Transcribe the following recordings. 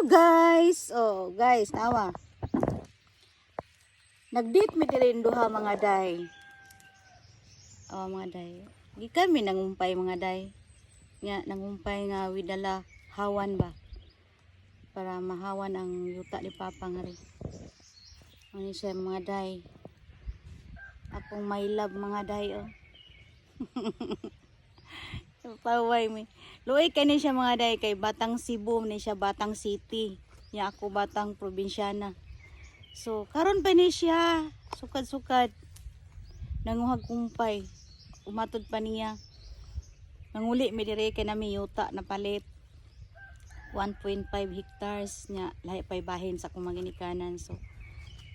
guys. Oh guys, nawa. Nagdate mi diri duha mga day. Oh mga day. Di kami nangumpay mga day. Nga nangumpay nga widala hawan ba. Para mahawan ang yuta ni Papa nga rin. Ano siya mga day. Akong my love mga day oh. Paway mi. Luoy kani siya mga day kay Batang Cebu ni siya Batang City. Nya ako Batang Probinsyana. So karon pa ni siya sukad-sukad nanguhag kumpay. Umatod pa niya. Nanguli mi dire kay nami yuta na palit. 1.5 hectares nya lahi pay bahin sa akong maginikanan. So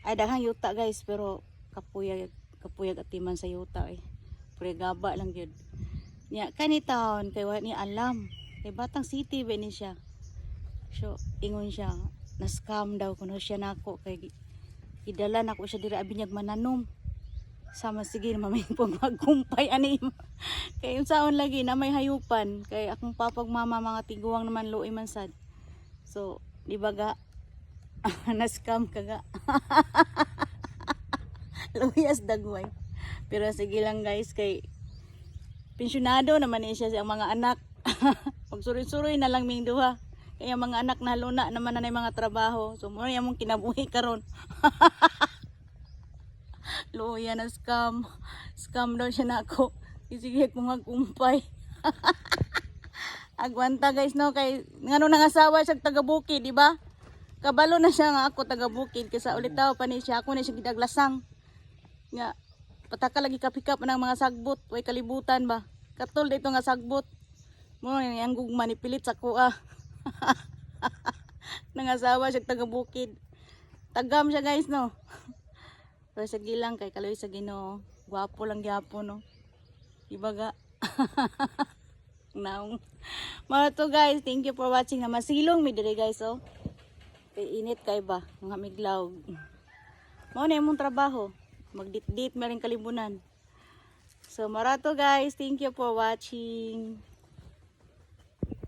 ay daghang yuta guys pero kapuyag atiman sa yuta eh. Pure gaba lang gyud. Nya kani taon kay wa ni alam kay Batang City ba ni siya. So ingon siya na scam daw kuno siya nako kay idala nako siya diri abinyag mananom. Sama sige mamay pong magkumpay ani. Kay unsaon lagi na may hayupan kay akong papag mama mga tiguang naman luoy man sad. So di ba ga na scam kaga. Luyas dagway. Pero sige lang guys kay pensyonado naman ni siya sa mga anak. Pagsuroy-suroy na lang ming duha. Kaya mga anak na luna naman na mga trabaho. So mo yung kinabuhi karon. Luya na scam. Scam daw siya na ako. Sige kung magkumpay. Agwanta guys no kay ngano nang asawa siya taga-bukid, di ba? Kabalo na siya nga ako taga-bukid kasi ulit daw pa ni siya ako na siya gidaglasang. Nga pataka lagi kapikap ng mga sagbot, way kalibutan ba. Katol dito nga sagbot. Mo yang gugma ni pilit sa kuha. Nangasawa siya taga-bukid. Tagam siya guys no. Pero sa gilang kay kaloy sa Ginoo, gwapo lang gyapon no. Ibaga. Naong. Mga to guys, thank you for watching na masilong mi dire guys oh. Kay init kay ba nga miglaw. Mao na imong trabaho. Magdit-dit maring kalibunan. So marato guys, thank you for watching.